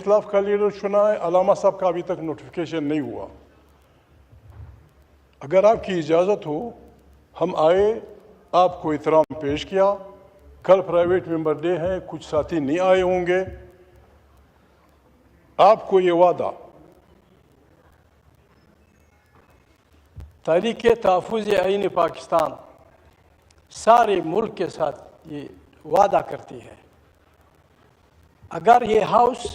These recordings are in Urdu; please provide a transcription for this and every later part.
اختلاف کا لیڈر چنا ہے، علامہ صاحب کا ابھی تک نوٹیفیکیشن نہیں ہوا. اگر آپ کی اجازت ہو ہم آئے، آپ کو احترام پیش کیا. کل پرائیویٹ ممبر ڈے ہیں، کچھ ساتھی نہیں آئے ہوں گے. آپ کو یہ وعدہ تحریک تحفظ آئین پاکستان سارے ملک کے ساتھ یہ وعدہ کرتی ہے، اگر یہ ہاؤس،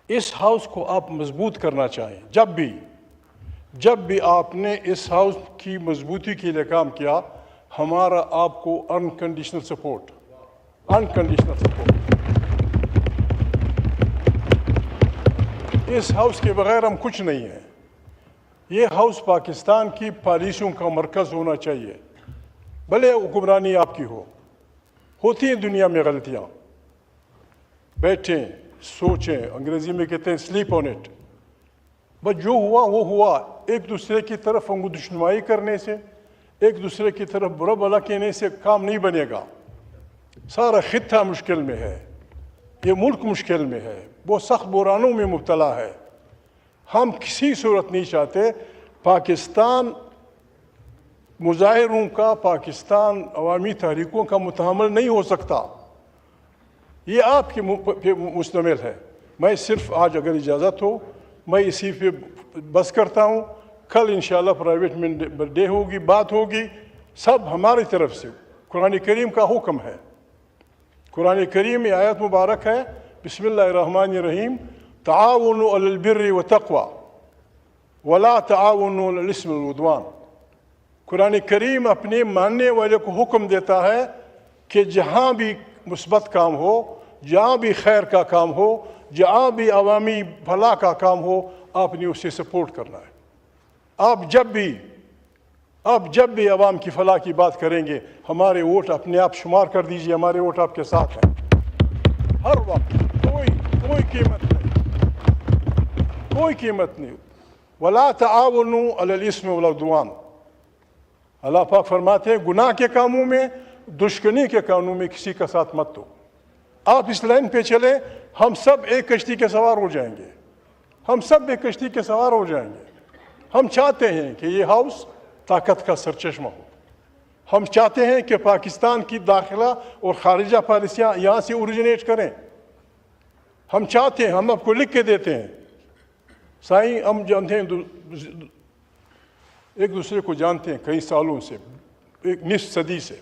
اس ہاؤس کو آپ مضبوط کرنا چاہیں، جب بھی آپ نے اس ہاؤس کی مضبوطی کے لیے کام کیا، ہمارا آپ کو انکنڈیشنل سپورٹ. اس ہاؤس کے بغیر ہم کچھ نہیں ہیں. یہ ہاؤس پاکستان کی پالیسیوں کا مرکز ہونا چاہیے. بھلے حکمرانی آپ کی ہوتی ہیں دنیا میں غلطیاں، بیٹھیں سوچیں، انگریزی میں کہتے ہیں سلیپ آن اٹ. بس جو ہوا وہ ہوا. ایک دوسرے کی طرف انگشتنمائی کرنے سے، ایک دوسرے کی طرف برا بھلا کہنے سے کام نہیں بنے گا. سارا خطہ مشکل میں ہے، یہ ملک مشکل میں ہے، وہ سخت بحرانوں میں مبتلا ہے. ہم کسی صورت نہیں چاہتے پاکستان مظاہروں کا، پاکستان عوامی تحریکوں کا متحمل نہیں ہو سکتا. یہ آپ کے مشتمل ہے. میں صرف آج اگر اجازت ہو میں اسی پہ بس کرتا ہوں. کل انشاءاللہ پرائیویٹ ممبر ڈے ہوگی، بات ہوگی. سب ہماری طرف سے قرآن کریم کا حکم ہے. قرآن کریم میں آیت مبارک ہے، بسم اللہ الرحمن الرحیم، تعاونوا علی البر والتقوی ولا تعاونوا علی الاثم والعدوان. قرآن کریم اپنے ماننے والے کو حکم دیتا ہے کہ جہاں بھی مثبت کام ہو، جہاں بھی خیر کا کام ہو، جہاں بھی عوامی بھلا کا کام ہو، آپ نے اسے سپورٹ کرنا ہے. آپ جب بھی عوام کی فلاح کی بات کریں گے، ہمارے ووٹ اپنے آپ شمار کر دیجئے، ہمارے ووٹ آپ کے ساتھ ہیں ہر وقت. کوئی قیمت نہیں. وَلَا تَعَاوَنُوا عَلَى الْإِثْمِ وَالْعُدْوَانِ. اللہ پاک فرماتے ہیں گناہ کے کاموں میں، دشمنی کے کاموں میں کسی کا ساتھ مت دو. آپ اس لائن پہ چلیں، ہم سب ایک کشتی کے سوار ہو جائیں گے. ہم چاہتے ہیں کہ یہ ہاؤس طاقت کا سرچشمہ ہو. ہم چاہتے ہیں کہ پاکستان کی داخلہ اور خارجہ پالیسیاں یہاں سے اوریجنیٹ کریں. ہم چاہتے ہیں، ہم آپ کو لکھ کے دیتے ہیں. سائیں ہم جانتے ہیں، ایک دوسرے کو جانتے ہیں کئی سالوں سے، ایک نصف صدی سے.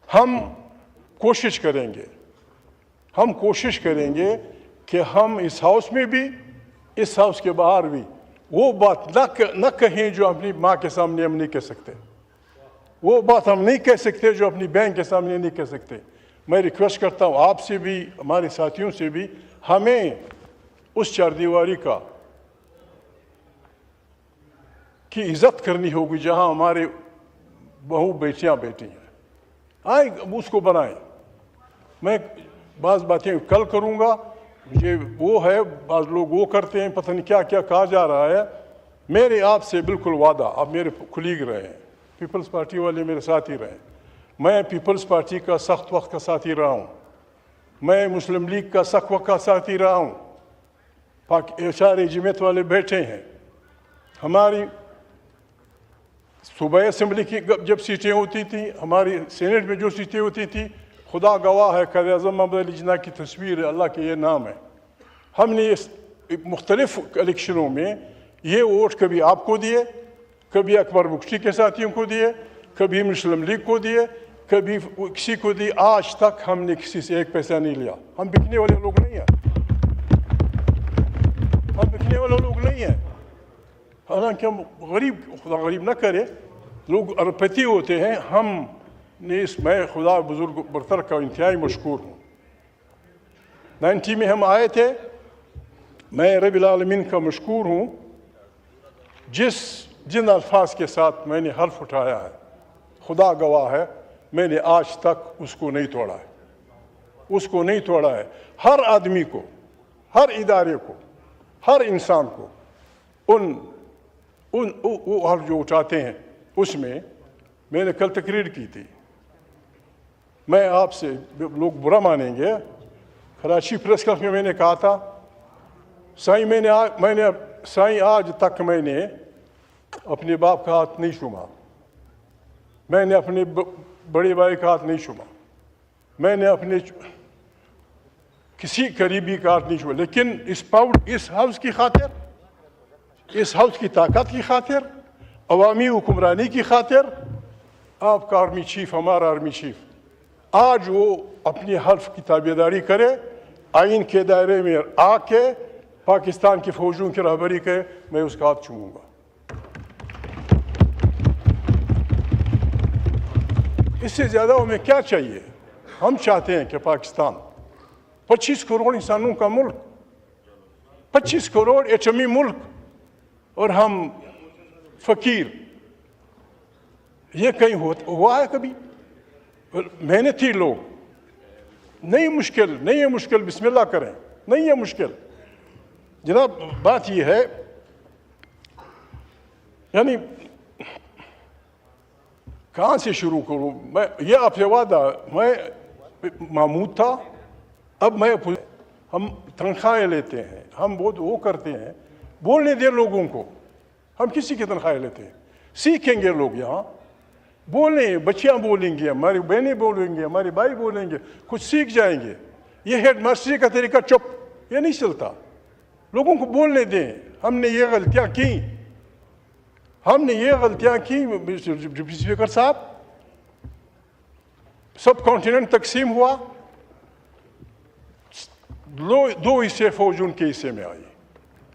ہم کوشش کریں گے کہ ہم اس ہاؤس میں بھی، اس ہاؤس کے باہر بھی وہ بات نہ کہیں جو اپنی ماں کے سامنے ہم نہیں کہہ سکتے. وہ بات ہم نہیں کہہ سکتے جو اپنی بہن کے سامنے نہیں کہہ سکتے. میں ریکویسٹ کرتا ہوں آپ سے بھی، ہمارے ساتھیوں سے بھی، ہمیں اس چار دیواری کی عزت کرنی ہوگی جہاں ہمارے بہو بیٹیاں بیٹھی ہیں. آئیں اس کو بنائیں. میں بعض باتیں کل کروں گا، یہ وہ ہے، بعض لوگ وہ کرتے ہیں، پتہ نہیں کیا کیا کہا جا رہا ہے. میرے آپ سے بالکل وعدہ، آپ میرے کلیگ رہے ہیں، پیپلز پارٹی والے میرے ساتھی رہے ہیں. میں پیپلز پارٹی کا سخت وقت کا ساتھی رہا ہوں. میں مسلم لیگ کا سخت وقت کا ساتھی رہا ہوں. سارے جمعیت والے بیٹھے ہیں. ہماری صوبائی اسمبلی کی جب سیٹیں ہوتی تھیں، ہماری سینٹ میں جو سیٹیں ہوتی تھیں، خدا گواہ ہے، قائد اعظم محمد علی جناح کی تصویر ہے، اللہ کے یہ نام ہے. ہم نے اس مختلف الیکشنوں میں یہ ووٹ کبھی آپ کو دیے، کبھی اکبر بخشی کے ساتھیوں کو دیے، کبھی مسلم لیگ کو دیے، کبھی کسی کو دی. آج تک ہم نے کسی سے ایک پیسہ نہیں لیا. ہم بکنے والے لوگ نہیں ہیں. حالانکہ ہم غریب، خدا غریب نہ کرے، لوگ اربپتی ہوتے ہیں. ہم نے میں خدا بزرگ برتر کا انتہائی مشکور ہوں. 90 میں ہم آئے تھے. میں رب العالمین کا مشکور ہوں جن الفاظ کے ساتھ میں نے حلف اٹھایا ہے، خدا گواہ ہے، میں نے آج تک اس کو نہیں توڑا ہے. ہر آدمی کو، ہر ادارے کو، ہر انسان کو وہ حلف جو اٹھاتے ہیں، اس میں نے کل تقریر کی تھی. میں آپ سے، لوگ برا مانیں گے، کراچی پریس کلب میں نے کہا تھا سائیں آج تک میں نے اپنے باپ کا ہاتھ نہیں چوما، میں نے اپنے بڑے بھائی کا ہاتھ نہیں چوما، میں نے اپنے کسی قریبی کا ہاتھ نہیں چوما، لیکن اس ہاؤس کی خاطر، اس ہاؤس کی طاقت کی خاطر، عوامی حکمرانی کی خاطر آپ کا آرمی چیف، ہمارا آرمی چیف آج وہ اپنی حلف کی تابعداری کرے، آئین کے دائرے میں آ کے پاکستان کی فوجوں کی رہبری کرے، میں اس کا ہاتھ چوموں گا۔ اس سے زیادہ ہمیں کیا چاہیے؟ ہم چاہتے ہیں کہ پاکستان 25 کروڑ انسانوں کا ملک، 25 کروڑ ایٹمی ملک، اور ہم فقیر، یہ کہیں ہوا ہے کبھی؟ محنتی لوگ، نہیں ہے مشکل، بسم اللہ کریں، نہیں ہے مشکل۔ جناب بات یہ ہے، یعنی کہاں سے شروع کروں میں؟ یہ آپ سے وعدہ، میں محمود تھا، اب ہم تنخواہیں لیتے ہیں، ہم بہت وہ کرتے ہیں، بولنے دیں لوگوں کو، ہم کسی کی تنخواہیں لیتے ہیں، سیکھیں گے لوگ یہاں، بولیں، بچیاں بولیں گے، ہماری بہنیں بولیں گے، ہمارے بھائی بولیں گے، کچھ سیکھ جائیں گے۔ یہ ہیڈ ماسٹری کا طریقہ چپ، یہ نہیں چلتا، لوگوں کو بولنے دیں۔ ہم نے یہ غلطیاں کی، ڈپٹی اسپیکر صاحب، سب کانٹیننٹ تقسیم ہوا، 2 حصے فوج ان کے حصے میں آئی،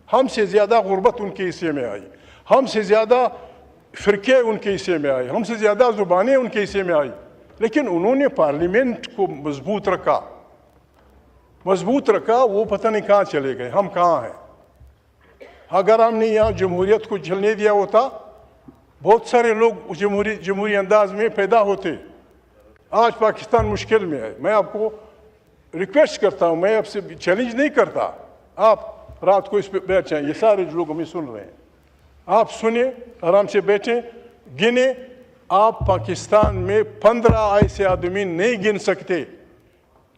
ہم سے زیادہ غربت ان کے حصے میں آئی، ہم سے زیادہ فرقے ان کے حصے میں آئے، ہم سے زیادہ زبانیں ان کے حصے میں آئی، لیکن انہوں نے پارلیمنٹ کو مضبوط رکھا، وہ پتہ نہیں کہاں چلے گئے، ہم کہاں ہیں؟ اگر ہم نے یہاں جمہوریت کو چلنے دیا ہوتا، بہت سارے لوگ جمہوری انداز میں پیدا ہوتے۔ آج پاکستان مشکل میں ہے۔ میں آپ کو ریکویسٹ کرتا ہوں، میں آپ سے چیلنج نہیں کرتا، آپ رات کو اس پہ بیٹھ جائیں، یہ سارے لوگ ہمیں سن رہے ہیں، آپ سنیں، آرام سے بیٹھیں، گنیں۔ آپ پاکستان میں 15 ایسے آدمی نہیں گن سکتے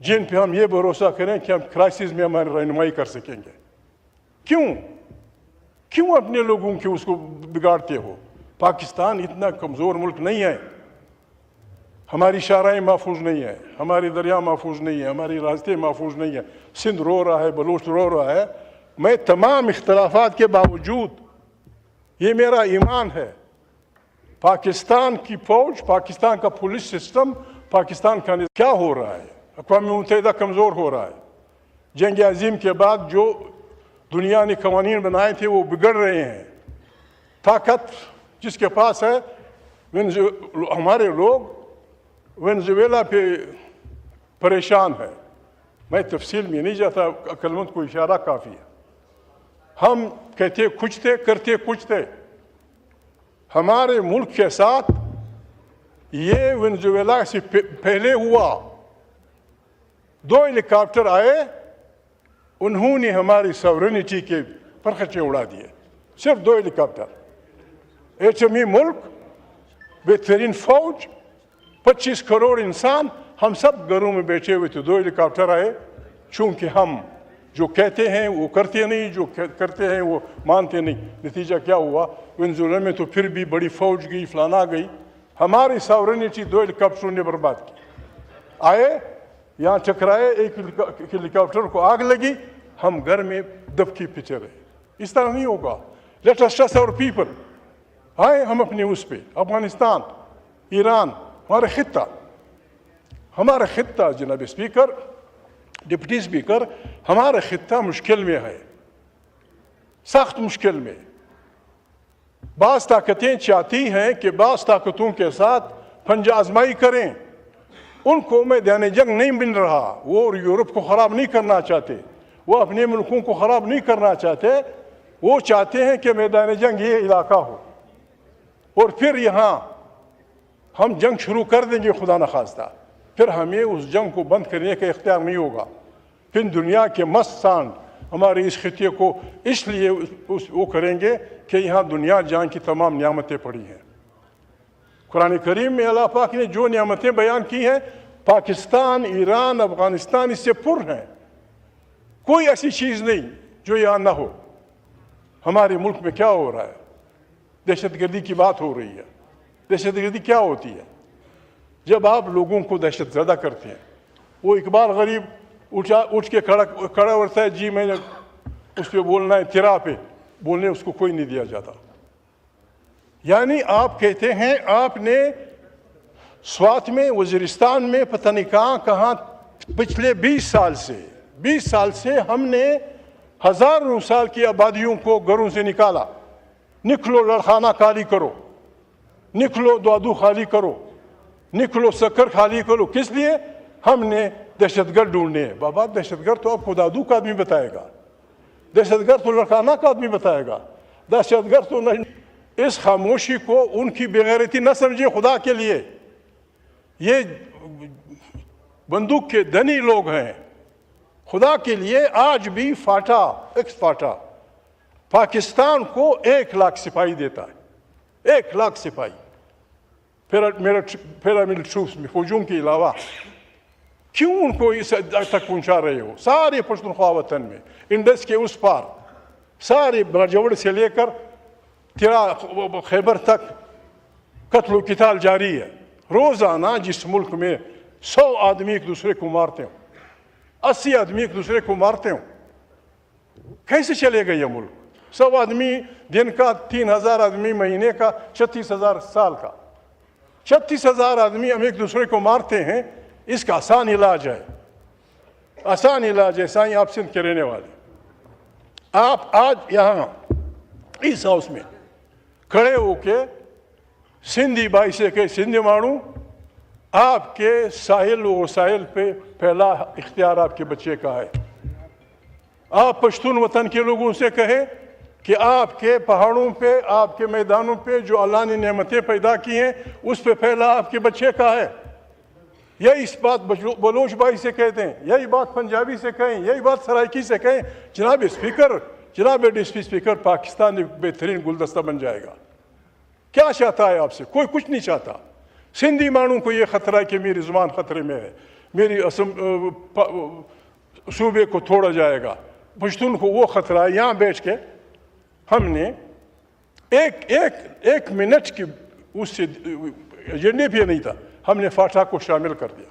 جن پہ ہم یہ بھروسہ کریں کہ ہم کرائسس میں ہماری رہنمائی کر سکیں گے۔ کیوں اپنے لوگوں کے اس کو بگاڑتے ہو؟ پاکستان اتنا کمزور ملک نہیں ہے، ہماری شاہراہیں محفوظ نہیں ہے، ہماری دریا محفوظ نہیں ہے، ہماری راستے محفوظ نہیں ہے، سندھ رو رہا ہے، بلوچ رو رہا ہے۔ میں تمام اختلافات کے باوجود، یہ میرا ایمان ہے، پاکستان کی فوج، پاکستان کا پولیس سسٹم، پاکستان کا کیا ہو رہا ہے؟ اقوام متحدہ کمزور ہو رہا ہے۔ جنگ عظیم کے بعد جو دنیا نے قوانین بنائے تھے وہ بگڑ رہے ہیں۔ طاقت جس کے پاس ہے، ہمارے لوگ وینزویلا پہ پریشان ہے۔ میں تفصیل میں نہیں جاتا، عقل مند کو اشارہ کافی ہے۔ ہم کہتے کچھ تھے، کرتے کچھ تھے۔ ہمارے ملک کے ساتھ یہ وینزویلا سے پہلے ہوا۔ 2 ہیلی کاپٹر آئے، انہوں نے ہماری سورینٹی کے پرخچے اڑا دیے، صرف 2 ہیلی کاپٹر۔ ایٹمی ملک، بہترین فوج، 25 کروڑ انسان، ہم سب گھروں میں بیٹھے ہوئے تھے، 2 ہیلی کاپٹر آئے۔ چونکہ ہم جو کہتے ہیں وہ کرتے نہیں، جو کرتے ہیں وہ مانتے نہیں۔ نتیجہ کیا ہوا؟ وینزویلا میں تو پھر بھی بڑی فوج گئی، فلانا گئی، ہماری ساورینٹی 2 ہیلی کاپٹروں نے برباد کی۔ آئے یہاں ٹکرائے، ایک ہیلی کاپٹر کو آگ لگی، ہم گھر میں دبکی پچے رہے۔ اس طرح نہیں ہوگا۔ لیٹ اس ٹرسٹ اور پیپل۔ آئے ہم اپنے اس پہ، افغانستان، ایران، ہمارا خطہ جناب اسپیکر، ڈپٹی اسپیکر، ہمارا خطہ مشکل میں ہے، سخت مشکل میں۔ بعض طاقتیں چاہتی ہیں کہ بعض طاقتوں کے ساتھ پنجہ آزمائی کریں۔ ان کو میدان جنگ نہیں مل رہا، وہ یورپ کو خراب نہیں کرنا چاہتے، وہ اپنے ملکوں کو خراب نہیں کرنا چاہتے، وہ چاہتے ہیں کہ میدان جنگ یہ علاقہ ہو، اور پھر یہاں ہم جنگ شروع کر دیں گے خدا نخواستہ، پھر ہمیں اس جنگ کو بند کرنے کا اختیار نہیں ہوگا۔ پھر دنیا کے مست سانڈ ہمارے اس خطے کو اس لیے وہ کریں گے کہ یہاں دنیا جہاں کی تمام نعمتیں پڑی ہیں۔ قرآن کریم میں اللہ پاک نے جو نعمتیں بیان کی ہیں، پاکستان، ایران، افغانستان اس سے پر ہیں۔ کوئی ایسی چیز نہیں جو یہاں نہ ہو. ہمارے ملک میں کیا ہو رہا ہے؟ دہشت گردی کی بات ہو رہی ہے. دہشت گردی کیا ہوتی ہے؟ جب آپ لوگوں کو دہشت زدہ کرتے ہیں. وہ اقبال غریب اٹھ کے کھڑا ہوتا ہے، جی میں نے اس پہ بولنا ہے، تیرا پہ بولنے اس کو کوئی نہیں دیا جاتا. یعنی آپ کہتے ہیں آپ نے سوات میں، وزیرستان میں، پتہ نہیں کہاں پچھلے 20 سال سے ہم نے ہزاروں سال کی آبادیوں کو گھروں سے نکالا. نکلو لڑخانہ خالی کرو، نکلو دادو خالی کرو، نکلو سکر خالی کرو. کس لیے؟ ہم نے دہشت گرد ڈھونڈنے ہیں. بابا دہشت گرد تو آپ کو دادو کا آدمی بتائے گا، دہشت گرد تو لڑخانہ کا آدمی بتائے گا، دہشت گرد تو نہیں. اس خاموشی کو ان کی بےغیرتی نہ سمجھے خدا کے لیے. یہ بندوق کے دھنی لوگ ہیں. خدا کے لیے آج بھی فاٹا پاکستان کو 1 لاکھ سپاہی دیتا ہے. 1 لاکھ سپاہی پیراملٹری ٹروپس میں، فوجوں کے علاوہ. کیوں ان کو اس حد تک پہنچا رہے ہو؟ سارے پختونخوا وطن میں، انڈس کے اس پار، سارے باجوڑ سے لے کر خیبر تک قتل و قتال جاری ہے. روزانہ جس ملک میں 100 آدمی ایک دوسرے کو مارتے ہوں، 80 آدمی ایک دوسرے کو مارتے ہوں، کیسے چلے گا یہ ملک؟ 100 آدمی دن کا، 3000 آدمی مہینے کا، 36,000 سال کا. 36,000 آدمی ہم ایک دوسرے کو مارتے ہیں. اس کا آسان علاج ہے. سائیں آپ سندھ کے رہنے والے، آپ آج یہاں اس ہاؤس میں کھڑے ہو کے سندھی بھائی سے کہ سندھی مانو، آپ کے ساحل و وسائل پہ پہلا اختیار آپ کے بچے کا ہے. آپ پشتون وطن کے لوگوں سے کہیں کہ آپ کے پہاڑوں پہ، آپ کے میدانوں پہ جو اللہ نے نعمتیں پیدا کی ہیں، اس پہ پہلا آپ کے بچے کا ہے. یہی اس بات بلوچ بھائی سے کہتے ہیں، یہی بات پنجابی سے کہیں، یہی بات سرائکی سے کہیں. جناب اسپیکر، جناب ڈپٹی اسپیکر، پاکستان ایک بہترین گلدستہ بن جائے گا. کیا چاہتا ہے آپ سے؟ کوئی کچھ نہیں چاہتا. سندھی مانوں کو یہ خطرہ ہے کہ میری زبان خطرے میں ہے، میری صوبے کو توڑا جائے گا. پشتون کو وہ خطرہ ہے. یہاں بیٹھ کے ہم نے ایک منٹ کی اس سے ایجنڈے بھی نہیں تھا، ہم نے فاٹا کو شامل کر دیا.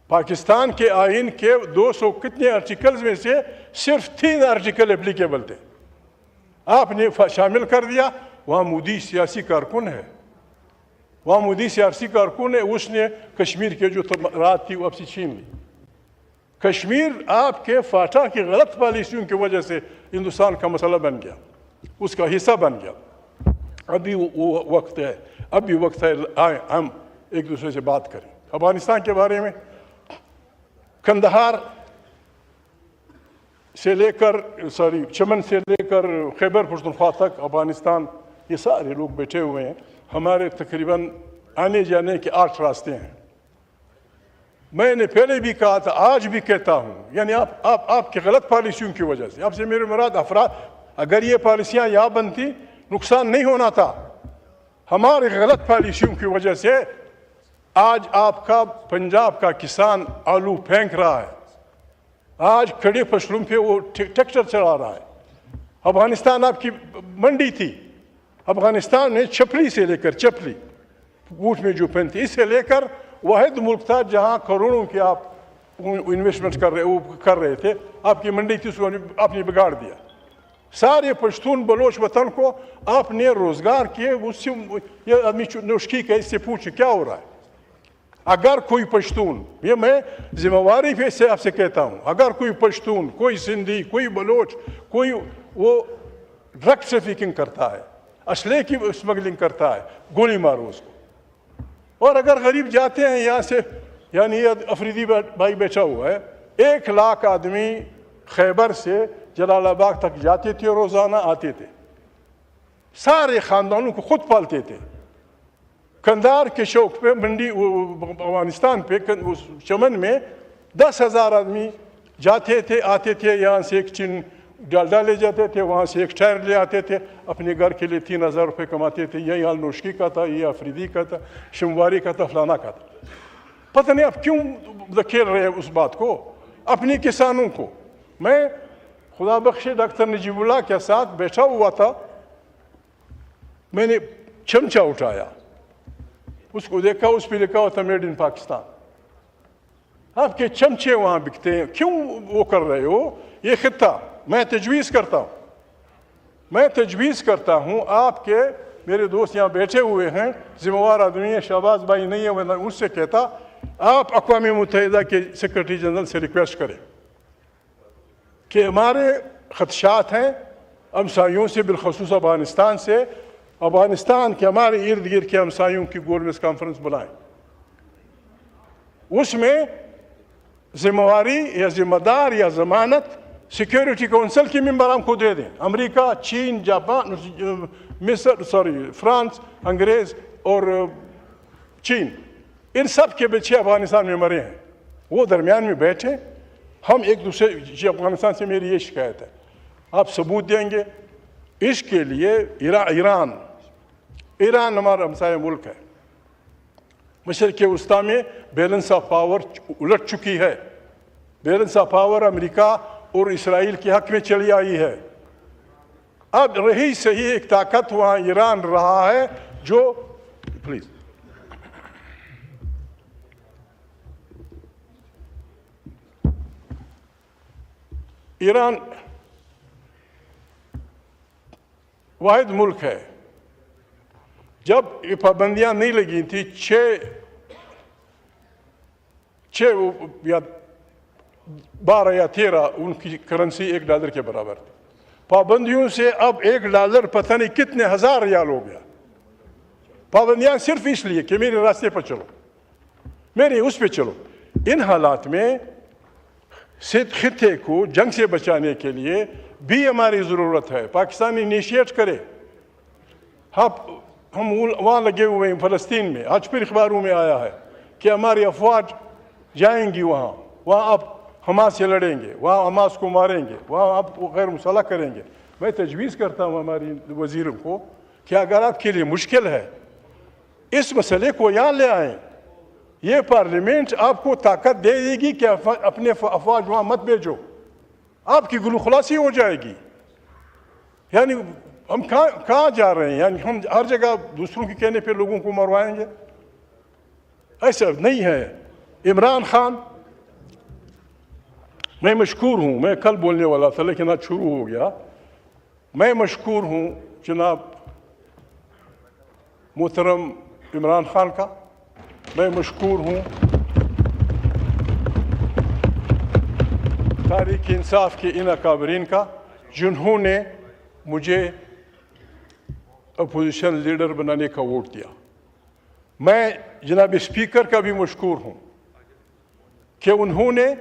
پاکستان کے آئین کے 200 کتنے آرٹیکلز میں سے صرف 3 آرٹیکل اپلیکیبل تھے. آپ نے شامل کر دیا. وہاں مودی سیاسی کارکن ہے، اس نے کشمیر کے جو رات تھی وہ اب سے چھین لی. کشمیر آپ کے فاٹا کی غلط پالیسیوں کی وجہ سے ہندوستان کا مسئلہ بن گیا، اس کا حصہ بن گیا. ابھی وہ وقت ہے، آئیں ہم ایک دوسرے سے بات کریں افغانستان کے بارے میں. کندہار سے لے کر چمن سے لے کر خیبر پختونخوا تک افغانستان، یہ سارے لوگ بیٹھے ہوئے ہیں. ہمارے تقریباً آنے جانے کے 8 راستے ہیں. میں نے پہلے بھی کہا تھا، آج بھی کہتا ہوں، یعنی آپ کی غلط پالیسیوں کی وجہ سے، آپ سے میرے مراد افراد، اگر یہ پالیسیاں یہاں بنتی نقصان نہیں ہونا تھا. ہماری غلط پالیسیوں کی وجہ سے آج آپ کا پنجاب کا کسان آلو پھینک رہا ہے، آج کھڑے فصلوں پہ وہ ٹریکٹر چلا رہا ہے. افغانستان آپ کی منڈی تھی. افغانستان میں چپلی سے لے کر چپلی بوٹ میں جو پہنتی، اس سے لے کر واحد ملک تھا جہاں کروڑوں کی آپ انویسٹمنٹ کر رہے تھے. آپ کی منڈی تھی، اس کو آپ نے بگاڑ دیا. سارے پشتون بلوچ وطن کو آپ نے روزگار کیے. اس سے یہ آدمی نوشکی کا اس سے پوچھے کیا ہو رہا ہے. اگر کوئی پشتون، یہ میں ذمہ واری پہ سے آپ سے کہتا ہوں، اگر کوئی پشتون، کوئی سندھی، کوئی بلوچ، کوئی وہ ڈرگ ٹریفکنگ کرتا ہے، اسلحے کی اسمگلنگ کرتا ہے، گولی مارو اس کو. اور اگر غریب جاتے ہیں یہاں سے، یعنی یہ افریدی بھائی بیٹھا ہوا ہے، 1 لاکھ آدمی خیبر سے جلال آباد تک جاتے تھے، روزانہ آتے تھے، سارے خاندانوں کو خود پالتے تھے. کندھار کے چوک پہ منڈی افغانستان پہ چمن میں 10,000 آدمی جاتے تھے، آتے تھے. یہاں سے ایک چین ڈالڈا لے جاتے تھے، وہاں سے ایک ٹائر لے آتے تھے، اپنے گھر کے لیے 3,000 روپے کماتے تھے. یہی حال نوشکی کا تھا، یہ افریدی کا تھا، شمواری کا تھا، فلانا کا تھا. پتہ نہیں آپ کیوں دھکیل رہے ہیں اس بات کو. اپنے کسانوں کو. میں خدا بخش ڈاکٹر نجیب اللہ کے ساتھ بیٹھا ہوا تھا, میں نے چمچہ اٹھایا, اس کو دیکھا, اس پہ لکھا ہوا تھا میڈ ان پاکستان. آپ کے چمچے وہاں بکتے ہیں, کیوں وہ کر رہے ہو؟ یہ خطہ میں تجویز کرتا ہوں, آپ کے میرے دوست یہاں بیٹھے ہوئے ہیں, ذمہ وار آدمی ہیں, شہباز بھائی نہیں ہے, میں اس سے کہتا آپ اقوام متحدہ کے سیکرٹری جنرل سے ریکویسٹ کریں کہ ہمارے خدشات ہیں ہمسایوں سے, بالخصوص افغانستان سے, افغانستان کے ہمارے ارد گرد کے ہمسایوں کی گول میز کانفرنس بلائیں, اس میں ذمہ واری یا ذمہ دار یا ضمانت سیکیورٹی کونسل کے ممبران کو دے دیں. امریکہ, چین, جاپان, مصر, فرانس, انگریز اور چین, ان سب کے بچے افغانستان میں مرے ہیں, وہ درمیان میں بیٹھے. ہم ایک دوسرے, جی افغانستان سے میری یہ شکایت ہے, آپ ثبوت دیں گے؟ اس کے لیے ایران ہمارا ہمسایہ ملک ہے, مشرق وسطیٰ میں بیلنس آف پاور الٹ چکی ہے. بیلنس آف پاور امریکہ اور اسرائیل کے حق میں چلی آئی ہے. اب رہی صحیح ایک طاقت وہاں ایران رہا ہے جو پلیز ایران واحد ملک ہے. جب یہ پابندیاں نہیں لگی تھی, 12 یا 13 ان کی کرنسی $1 کے برابر تھی. پابندیوں سے اب $1 پتہ نہیں کتنے ہزار ریال ہو گیا. پابندیاں صرف اس لیے کہ میرے راستے پر چلو, میرے اس پہ چلو. ان حالات میں خطے کو جنگ سے بچانے کے لیے بھی ہماری ضرورت ہے. پاکستان انیشیٹ کرے. ہم وہاں لگے ہوئے ہیں فلسطین میں, آج پھر اخباروں میں آیا ہے کہ ہماری افواج جائیں گی وہاں آپ حماس سے لڑیں گے, وہاں حماس کو ماریں گے, وہاں آپ غیر مسلح کریں گے. میں تجویز کرتا ہوں ہماری وزیروں کو کہ اگر آپ کے لیے مشکل ہے اس مسئلے کو یہاں لے آئیں. یہ پارلیمنٹ آپ کو طاقت دے دے گی کہ اپنے افواج وہاں مت بھیجو, آپ کی گلو خلاصی ہو جائے گی. یعنی ہم کہاں جا رہے ہیں؟ یعنی ہم ہر جگہ دوسروں کے کہنے پہ لوگوں کو مروائیں گے؟ ایسا نہیں ہے. عمران خان, میں مشکور ہوں, میں کل بولنے والا تھا لیکن آج شروع ہو گیا. میں مشکور ہوں جناب محترم عمران خان کا, میں مشکور ہوں تحریک انصاف کے ان اکابرین کا جنہوں نے مجھے اپوزیشن لیڈر بنانے کا ووٹ دیا. میں جناب اسپیکر کا بھی مشکور ہوں کہ انہوں نے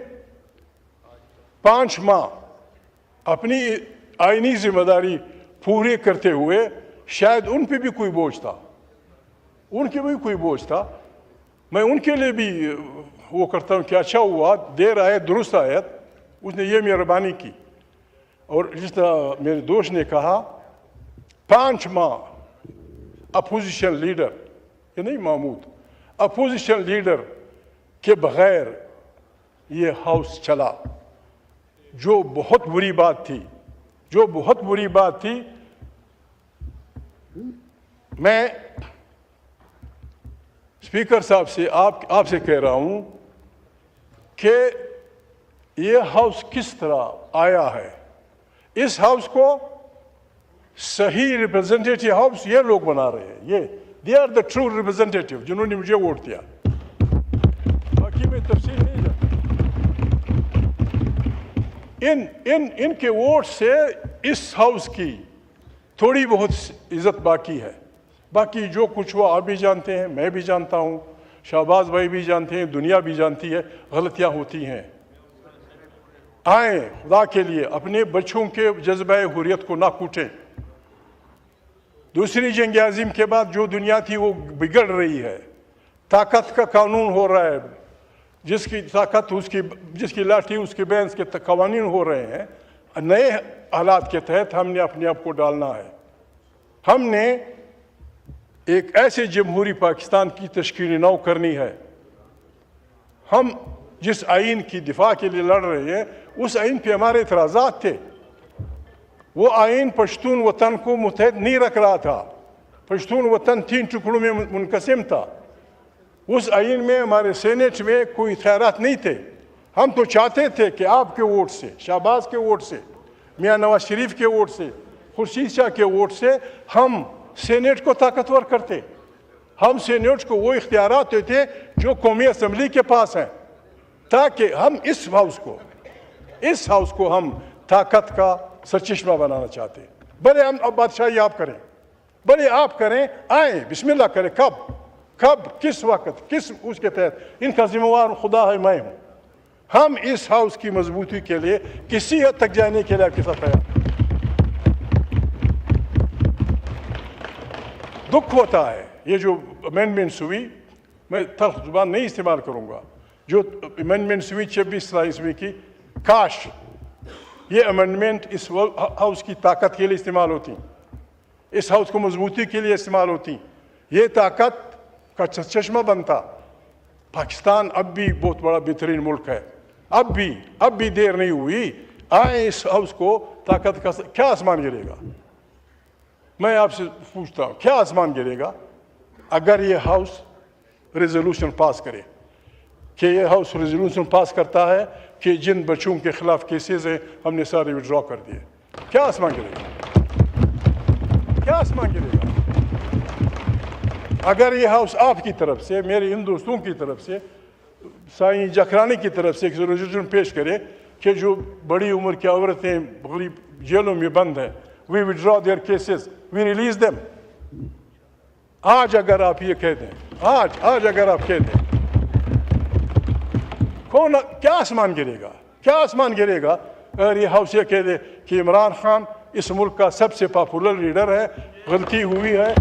5 ماہ اپنی آئینی ذمہ داری پوری کرتے ہوئے, شاید ان پہ بھی کوئی بوجھ تھا, میں ان کے لیے بھی وہ کرتا ہوں کہ اچھا ہوا, دیر آئے درست آیت, اس نے یہ مہربانی کی. اور جس طرح میرے دوست نے کہا 5 ماہ اپوزیشن لیڈر, یہ نہیں محمود, اپوزیشن لیڈر کے بغیر یہ ہاؤس چلا, جو بہت بری بات تھی. میں اسپیکر صاحب سے آپ سے کہہ رہا ہوں کہ یہ ہاؤس کس طرح آیا ہے. اس ہاؤس کو صحیح ریپرزنٹیٹیو ہاؤس یہ لوگ بنا رہے ہیں, یہ they are the true representative جنہوں نے مجھے ووٹ دیا. باقی میں تفصیل نہیں جانتا. ان کے ووٹ سے اس ہاؤس کی تھوڑی بہت عزت باقی ہے. باقی جو کچھ ہوا آپ بھی جانتے ہیں, میں بھی جانتا ہوں, شہباز بھائی بھی جانتے ہیں, دنیا بھی جانتی ہے, غلطیاں ہوتی ہیں. آئیں خدا کے لیے اپنے بچوں کے جذبہ حریت کو نہ کوٹیں. دوسری جنگ عظیم کے بعد جو دنیا تھی وہ بگڑ رہی ہے. طاقت کا قانون ہو رہا ہے, جس کی طاقت جس کی لاٹھی اس کے بینس کے قوانین ہو رہے ہیں. نئے حالات کے تحت ہم نے اپنے آپ کو ڈالنا ہے. ہم نے ایک ایسے جمہوری پاکستان کی تشکیل نو کرنی ہے. ہم جس آئین کی دفاع کے لیے لڑ رہے ہیں اس آئین پہ ہمارے اعتراضات تھے. وہ آئین پشتون وطن کو متحد نہیں رکھ رہا تھا. پشتون وطن 3 ٹکڑوں میں منقسم تھا. اس آئین میں ہمارے سینٹ میں کوئی اختیارات نہیں تھے. ہم تو چاہتے تھے کہ آپ کے ووٹ سے, شہباز کے ووٹ سے, میاں نواز شریف کے ووٹ سے, خورشید شاہ کے ووٹ سے ہم سینٹ کو طاقتور کرتے. ہم سینٹ کو وہ اختیارات دیتے جو قومی اسمبلی کے پاس ہیں, تاکہ ہم اس ہاؤس کو ہم طاقت کا سرچشمہ بنانا چاہتے ہیں. بھلے ہم اب بادشاہی آپ کریں, بھلے آپ کریں, آئیں, بسم اللہ کریں. کب کس وقت کس اس کے تحت, ان کا ذمہ وار خدا ہے, میں ہوں. ہم اس ہاؤس کی مضبوطی کے لیے کسی حد تک جانے کے لیے آپ کے ساتھ تیار. دکھ ہوتا ہے یہ جو امینڈمنٹس ہوئی, میں تلخ زبان نہیں استعمال کروں گا, جو امینڈمنٹس ہوئی 26 کی, کاش یہ امینڈمنٹ اس ہاؤس کی طاقت کے لیے استعمال ہوتی, اس ہاؤس کو مضبوطی کے لیے استعمال ہوتی, یہ طاقت کا چشمہ بنتا. پاکستان اب بھی بہت بڑا بہترین ملک ہے. اب بھی دیر نہیں ہوئی, آئیں اس ہاؤس کو طاقت کا. کیا آسمان گرے گا؟ میں آپ سے پوچھتا ہوں, کیا آسمان گرے گا اگر یہ ہاؤس ریزولوشن پاس کرے؟ کہ یہ ہاؤس ریزولوشن پاس کرتا ہے کہ جن بچوں کے خلاف کیسز ہیں ہم نے سارے وڈرا کر دیے. کیا آسمان گرے گا؟ کیا آسمان گرے گا اگر یہ ہاؤس آپ کی طرف سے, میرے ان دوستوں کی طرف سے, سائیں جکرانی کی طرف سے ایک ریزولوشن پیش کرے کہ جو بڑی عمر کی عورتیں غریب جیلوں میں بند ہیں, we withdraw their cases, we release them. آج اگر آپ یہ کہہ دیں, آج اگر آپ کہہ دیں, کیا آسمان گرے گا؟ کیا آسمان گرے گا اگر یہ ہاؤس یہ کہہ دے کہ عمران خان اس ملک کا سب سے پاپولر لیڈر ہے, غلطی ہوئی ہے,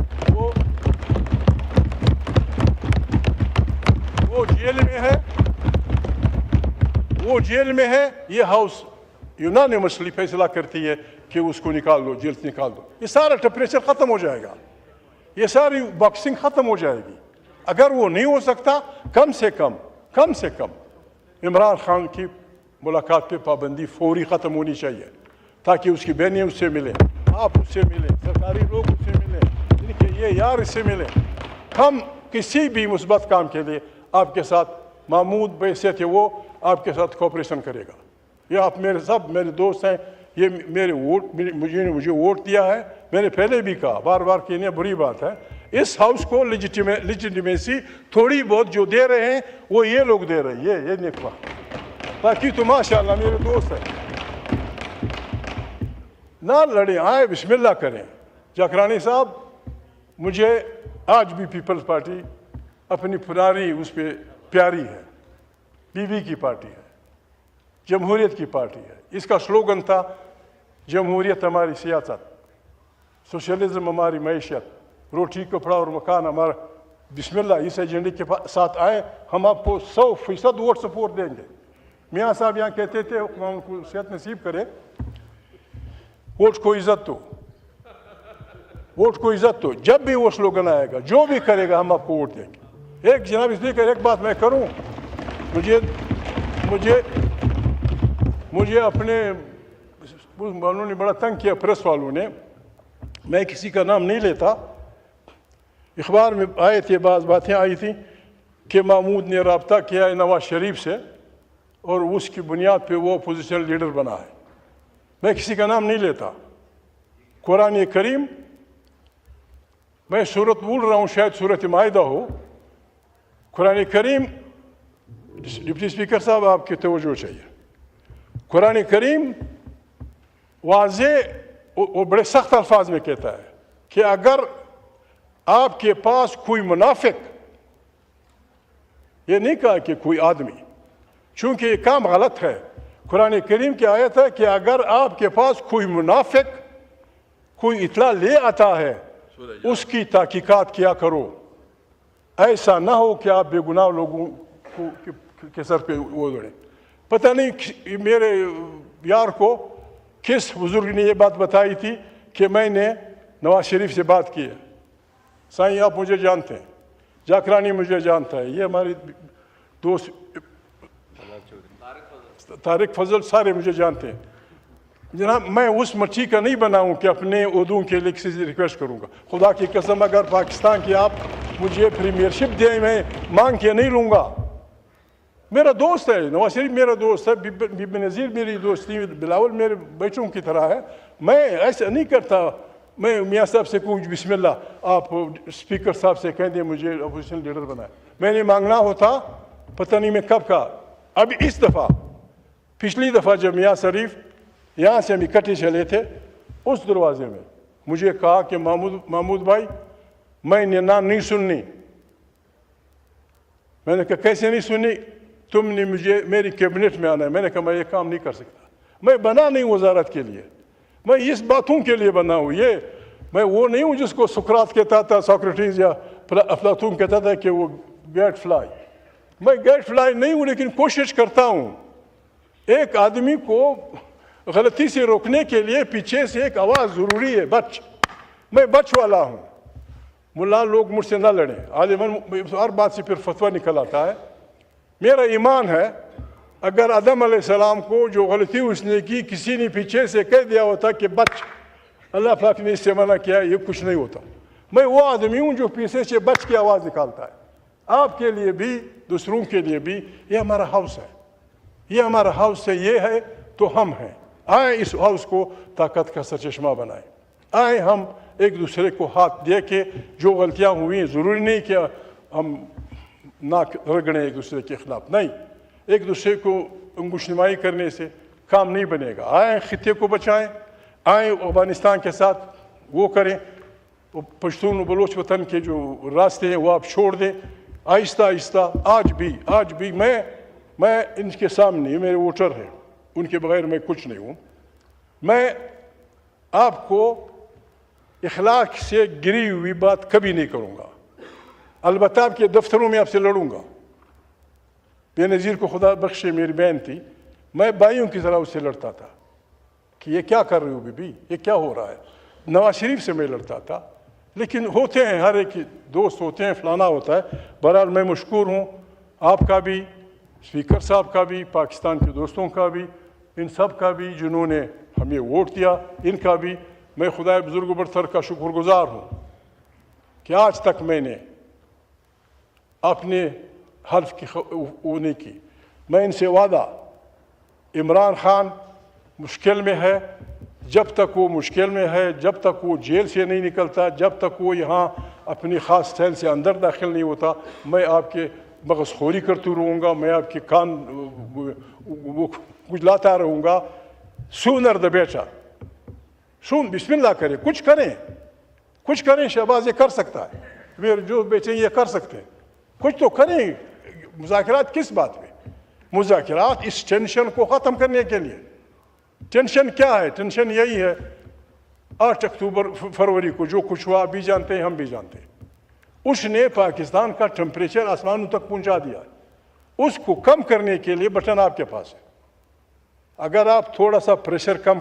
وہ جیل میں ہے, یہ ہاؤس یونانیمسلی فیصلہ کرتی ہے کہ اس کو نکال دو, جیل سے نکال دو. یہ سارا ٹیمپریچر ختم ہو جائے گا, یہ ساری باکسنگ ختم ہو جائے گی. اگر وہ نہیں ہو سکتا, کم سے کم عمران خان کی ملاقات پہ پابندی فوری ختم ہونی چاہیے, تاکہ اس کی بہنیں اس سے ملیں, آپ اس سے ملیں, سرکاری لوگ اس سے ملیں, ان کے یہ یار اس سے ملیں. ہم کسی بھی مثبت کام کے لیے آپ کے ساتھ, محمود بحیثیت ہے وہ آپ کے ساتھ کوپریشن کرے گا. یہ آپ میرے دوست ہیں, یہ مجھے ووٹ دیا ہے. میں نے پہلے بھی کہا, بار بار کہنے بری بات ہے, اس ہاؤس کو لیجیٹیمیسی تھوڑی بہت جو دے رہے ہیں وہ یہ لوگ دے رہے ہیں, یہ نکلا. باقی تو ماشاءاللہ میرے دوست ہیں, نہ لڑیں, آئے بسم اللہ کریں. جکرانی صاحب, مجھے آج بھی پیپلز پارٹی اپنی پرانی اس پہ پیاری ہے, بی بی کی پارٹی ہے, جمہوریت کی پارٹی ہے. اس کا سلوگن تھا جمہوریت ہماری سیاست, سوشلزم ہماری معیشت, روٹی کپڑا اور مکان ہمارا. بسم اللہ, اس ایجنڈے کے ساتھ آئے, ہم آپ کو 100% ووٹ سپورٹ دیں گے. میاں صاحب یہاں کہتے تھے, ان کو صحت نصیب کرے, ووٹ کو عزت دو, ووٹ کو عزت دو. جب بھی وہ سلوگن آئے گا, جو بھی کرے گا, ہم آپ کو ووٹ دیں گے. ایک جناب اسپیکر, ایک بات میں کروں, مجھے اپنے والوں نے بڑا تنگ کیا, پریس والوں نے, میں کسی کا نام نہیں لیتا. اخبار میں آئے تھے, بعض باتیں آئی تھیں کہ محمود نے رابطہ کیا ہے نواز شریف سے اور اس کی بنیاد پہ وہ اپوزیشن لیڈر بنا ہے. میں کسی کا نام نہیں لیتا. قرآن کریم, میں صورت بول رہا ہوں, شاید صورت مائدہ ہو. قرآن کریم, ڈپٹی اسپیکر صاحب آپ کی توجہ چاہیے. قرآن کریم واضح اور بڑے سخت الفاظ میں کہتا ہے کہ اگر آپ کے پاس کوئی منافق, یہ نہیں کہا کہ کوئی آدمی, چونکہ یہ کام غلط ہے. قرآن کریم کی آیت ہے کہ اگر آپ کے پاس کوئی منافق کوئی اطلاع لے آتا ہے, اس کی تحقیقات کیا کرو. ایسا نہ ہو کہ آپ بے گناہ لوگوں کے سر پہ وہ دوڑیں. پتہ نہیں میرے یار کو کس بزرگ نے یہ بات بتائی تھی کہ میں نے نواز شریف سے بات کی ہے. سائیں آپ مجھے جانتے ہیں, جاکرانی مجھے جانتا ہے, یہ ہمارے دوست طارق فضل سارے مجھے جانتے ہیں. جناب میں اس مٹھی کا نہیں بنا ہوں کہ اپنے عہدوں کے لیے کسی سے ریکویسٹ کروں گا. خدا کی قسم اگر پاکستان کی آپ مجھے پریمیئر شپ دیں میں مانگ کے نہیں لوں گا. میرا دوست ہے نواز شریف، میرا دوست ہے، بی بی نظیر میری دوستی، بلاول میرے بچوں کی طرح ہے. میں ایسا نہیں کرتا. میں میاں صاحب سے کہوں بسم اللہ آپ اسپیکر صاحب سے کہہ دیں مجھے اپوزیشن لیڈر بنائے. میں نے مانگنا ہوتا پتہ نہیں میں کب کا. اب اس دفعہ، پچھلی دفعہ جب میاں شریف یہاں سے ہم اکٹھے چلے تھے اس دروازے میں مجھے کہا کہ محمود بھائی میں نے نہ نہیں سننی. میں نے کہا کیسے نہیں سنی؟ تم نے مجھے میری کیبنٹ میں آنا ہے. میں نے کہا میں یہ کام نہیں کر سکتا. میں بنا نہیں وزارت کے لیے، میں اس باتوں کے لیے بنا ہوں. یہ میں وہ نہیں ہوں جس کو سقراط کہتا تھا، سوکریٹیز یا افلاطون کہتا تھا کہ وہ گیٹ فلائی. میں گیٹ فلائی نہیں ہوں، لیکن کوشش کرتا ہوں. ایک آدمی کو غلطی سے روکنے کے لیے پیچھے سے ایک آواز ضروری ہے، بچ. میں بچ والا ہوں. ملا لوگ مجھ سے نہ لڑیں. عالماً ہر بات سے پھر فتویٰ نکل آتا ہے. میرا ایمان ہے اگر آدم علیہ السلام کو جو غلطی اس نے کی کسی نے پیچھے سے کہہ دیا ہوتا کہ بچ، اللہ پاک نے اس سے منع کیا، یہ کچھ نہیں ہوتا. میں وہ آدمی ہوں جو پیچھے سے بچ کی آواز نکالتا ہے. آپ کے لیے بھی دوسروں کے لیے بھی. یہ ہمارا ہاؤس ہے، یہ ہمارا ہاؤس ہے، یہ ہے تو ہم ہیں. آئیں اس ہاؤس کو طاقت کا سرچشمہ بنائیں. آئیں ہم ایک دوسرے کو ہاتھ دے کے جو غلطیاں ہوئی، ضروری نہیں کہ ہم ناک رگڑیں ایک دوسرے کے خلاف، نہیں. ایک دوسرے کو انگوش نمائی کرنے سے کام نہیں بنے گا. آئیں خطے کو بچائیں، آئیں افغانستان کے ساتھ وہ کریں. پشتون و بلوچ وطن کے جو راستے ہیں وہ آپ چھوڑ دیں آہستہ آہستہ. آج بھی میں ان کے سامنے، میرے ووٹر ہیں، ان کے بغیر میں کچھ نہیں ہوں. میں آپ کو اخلاق سے گری ہوئی بات کبھی نہیں کروں گا. البتہ آپ کے دفتروں میں آپ سے لڑوں گا. بے نظیر کو خدا بخشے میری بہن تھی، میں بھائیوں کی طرح اس سے لڑتا تھا کہ یہ کیا کر رہی ہو بی بی، یہ کیا ہو رہا ہے. نواز شریف سے میں لڑتا تھا. لیکن ہوتے ہیں، ہر ایک دوست ہوتے ہیں، فلانا ہوتا ہے. بہرحال میں مشکور ہوں آپ کا بھی، اسپیکر صاحب کا بھی، پاکستان کے دوستوں کا بھی، ان سب کا بھی جنہوں نے ہمیں ووٹ دیا، ان کا بھی. میں خدا بزرگ و برتر کا شکر گزار ہوں کہ آج تک میں نے اپنے حلف کی وہ نہیں کی. میں ان سے وعدہ، عمران خان مشکل میں ہے، جب تک وہ مشکل میں ہے، جب تک وہ جیل سے نہیں نکلتا، جب تک وہ یہاں اپنی خاص سیل سے اندر داخل نہیں ہوتا، میں آپ کے مغز خوری کرتے رہوں گا. میں آپ کے کان وہ کچھ لاتا رہوں گا. سونر دا بیٹا بسم اللہ کریں، کچھ کریں. شہباز یہ کر سکتا ہے، میرے جو بیٹے یہ کر سکتے ہیں. کچھ تو کریں. مذاکرات کس بات پہ؟ مذاکرات اس ٹینشن کو ختم کرنے کے لیے. ٹینشن کیا ہے؟ ٹینشن یہی ہے 8 اکتوبر فروری کو جو کچھ ہوا بھی جانتے ہیں، ہم بھی جانتے ہیں. اس نے پاکستان کا ٹمپریچر آسمانوں تک پہنچا دیا. اس کو کم کرنے کے لیے بٹن آپ کے پاس ہے. اگر آپ تھوڑا سا پریشر کم